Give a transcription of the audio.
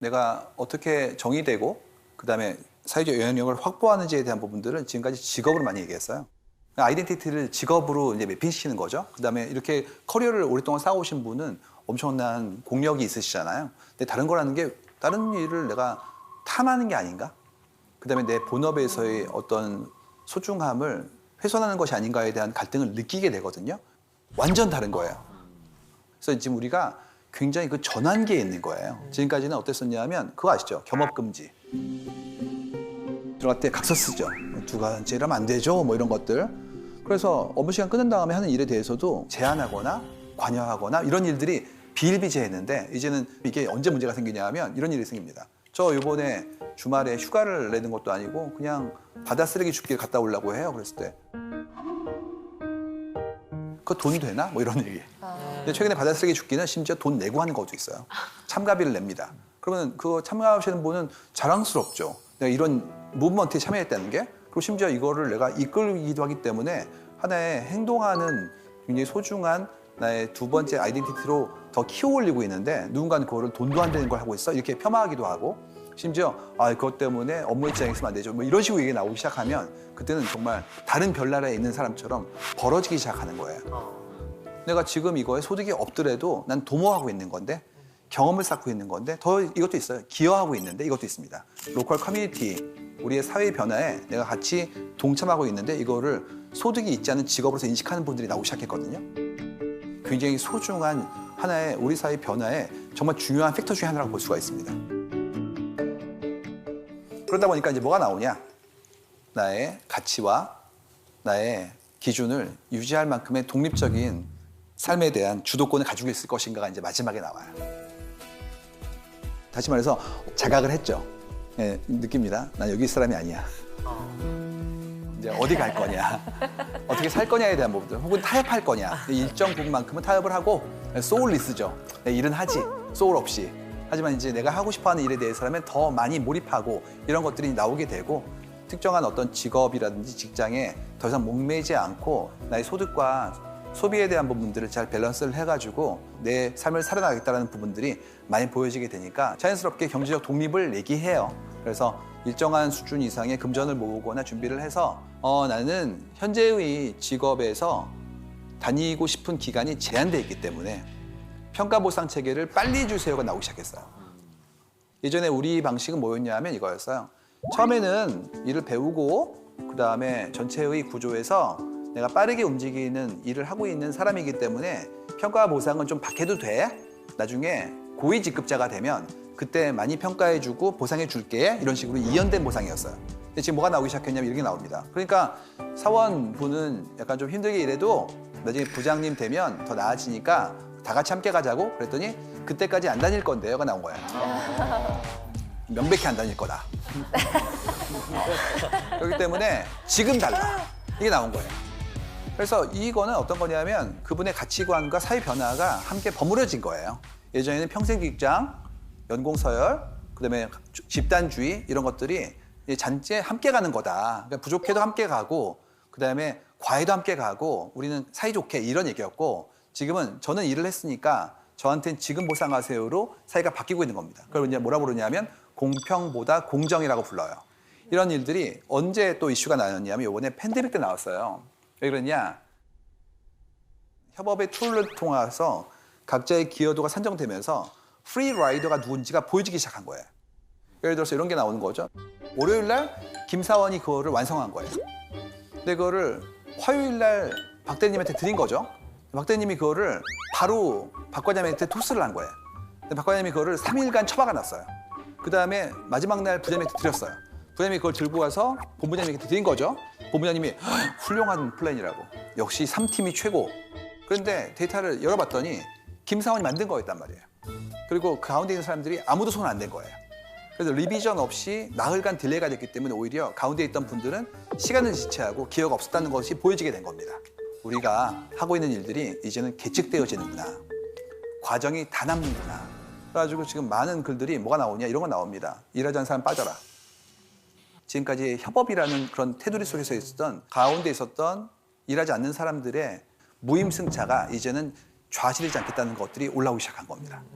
내가 어떻게 정의되고 그다음에 사회적 영향력을 확보하는지에 대한 부분들은 지금까지 직업으로 많이 얘기했어요. 아이덴티티를 직업으로 이제 매핑시키는 거죠. 그다음에 이렇게 커리어를 오랫동안 쌓아오신 분은 엄청난 공력이 있으시잖아요. 근데 다른 거라는 게 다른 일을 내가 탐하는 게 아닌가? 그다음에 내 본업에서의 어떤 소중함을 훼손하는 것이 아닌가에 대한 갈등을 느끼게 되거든요. 완전 다른 거예요. 그래서 지금 우리가 굉장히 그 전환기에 있는 거예요. 지금까지는 어땠었냐면 그거 아시죠? 겸업금지. 들어갈 때 각서 쓰죠. 누가 이러면 안 되죠. 뭐 이런 것들. 그래서 업무 시간 끝난 다음에 하는 일에 대해서도 제한하거나 관여하거나 이런 일들이 비일비재했는데 이제는 이게 언제 문제가 생기냐 하면 이런 일이 생깁니다. 저 이번에 주말에 휴가를 내는 것도 아니고 그냥 바다 쓰레기 줍기를 갔다 오려고 해요. 그랬을 때 그거 돈 되나? 뭐 이런 얘기. 근데 최근에 바다 쓰레기 줍기는 심지어 돈 내고 하는 것도 있어요. 참가비를 냅니다. 그러면 그거 참가하시는 분은 자랑스럽죠. 내가 이런 무브먼트에 참여했다는 게. 그리고 심지어 이거를 내가 이끌기도 하기 때문에 하나의 행동하는 굉장히 소중한 나의 두 번째 아이덴티티로 더 키워올리고 있는데 누군가는 그거를 돈도 안 되는 걸 하고 있어. 이렇게 폄하하기도 하고 심지어 그것 때문에 업무에 지장이 있으면 안 되죠. 뭐 이런 식으로 얘기가 나오기 시작하면 그때는 정말 다른 별나라에 있는 사람처럼 벌어지기 시작하는 거예요. 내가 지금 이거에 소득이 없더라도 난 도모하고 있는 건데 경험을 쌓고 있는 건데 더 이것도 있어요. 기여하고 있는데 이것도 있습니다. 로컬 커뮤니티, 우리의 사회 변화에 내가 같이 동참하고 있는데 이거를 소득이 있지 않은 직업으로서 인식하는 분들이 나오기 시작했거든요. 굉장히 소중한 하나의 우리 사회 변화에 정말 중요한 팩터 중에 하나라고 볼 수가 있습니다. 그러다 보니까 이제 뭐가 나오냐? 나의 가치와 나의 기준을 유지할 만큼의 독립적인 삶에 대한 주도권을 가지고 있을 것인가가 이제 마지막에 나와요. 다시 말해서 자각을 했죠. 네, 느낍니다. 난 여기 있을 사람이 아니야. 이제 어디 갈 거냐, 어떻게 살 거냐에 대한 부분들, 혹은 타협할 거냐. 일정 부분만큼은 타협을 하고 소울리스죠. 내 일은 하지, 소울 없이. 하지만 이제 내가 하고 싶어하는 일에 대해서라면 더 많이 몰입하고 이런 것들이 나오게 되고 특정한 어떤 직업이라든지 직장에 더 이상 목매지 않고 나의 소득과 소비에 대한 부분들을 잘 밸런스를 해가지고 내 삶을 살아나가겠다는 부분들이 많이 보여지게 되니까 자연스럽게 경제적 독립을 얘기해요. 그래서 일정한 수준 이상의 금전을 모으거나 준비를 해서 나는 현재의 직업에서 다니고 싶은 기간이 제한되어 있기 때문에 평가 보상 체계를 빨리 주세요가 나오기 시작했어요. 예전에 우리 방식은 뭐였냐 하면 이거였어요. 처음에는 일을 배우고 그다음에 전체의 구조에서 내가 빠르게 움직이는 일을 하고 있는 사람이기 때문에 평가 보상은 좀 받게도 돼. 나중에 고위 직급자가 되면 그때 많이 평가해주고 보상해줄게. 이런 식으로 이연된 보상이었어요. 근데 지금 뭐가 나오기 시작했냐면 이렇게 나옵니다. 그러니까 사원분은 약간 좀 힘들게 일해도 나중에 부장님 되면 더 나아지니까 다 같이 함께 가자고 그랬더니 그때까지 안 다닐 건데요가 나온 거예요. 명백히 안 다닐 거다. 그렇기 때문에 지금 달라. 이게 나온 거예요. 그래서 이거는 어떤 거냐면 그분의 가치관과 사회 변화가 함께 버무려진 거예요. 예전에는 평생 직장, 연공 서열, 그다음에 집단주의 이런 것들이 잔재 함께 가는 거다. 그러니까 부족해도 함께 가고 그다음에 과해도 함께 가고 우리는 사이좋게 이런 얘기였고 지금은 저는 일을 했으니까 저한테는 지금 보상하세요로 사회가 바뀌고 있는 겁니다. 그걸 이제 뭐라 부르냐면 공평보다 공정이라고 불러요. 이런 일들이 언제 또 이슈가 나왔냐면 이번에 팬데믹 때 나왔어요. 왜 그러냐? 협업의 툴을 통해서 각자의 기여도가 산정되면서 프리 라이더가 누군지가 보여지기 시작한 거예요. 예를 들어서 이런 게 나오는 거죠. 월요일 날 김사원이 그거를 완성한 거예요. 근데 그거를 화요일 날 박 대리님한테 드린 거죠. 박 대리님이 그거를 바로 박 과장님한테 토스를 한 거예요. 근데 박 과장님이 그거를 3일간 처박아 놨어요. 그 다음에 마지막 날 부장님한테 드렸어요. 부장님이 그걸 들고 와서 본부장님한테 드린 거죠. 본부장님이 훌륭한 플랜이라고. 역시 3팀이 최고. 그런데 데이터를 열어봤더니 김사원이 만든 거였단 말이에요. 그리고 그 가운데 있는 사람들이 아무도 손 안 댄 거예요. 그래서 리비전 없이 나흘간 딜레이가 됐기 때문에 오히려 가운데 있던 분들은 시간을 지체하고 기여가 없었다는 것이 보여지게 된 겁니다. 우리가 하고 있는 일들이 이제는 계측되어지는구나. 과정이 다 남는구나. 그래가지고 지금 많은 글들이 뭐가 나오냐 이런 거 나옵니다. 일하지 않는 사람 빠져라. 지금까지 협업이라는 그런 테두리 속에서 있었던 가운데 있었던 일하지 않는 사람들의 무임승차가 이제는 좌실이지 않겠다는 것들이 올라오기 시작한 겁니다.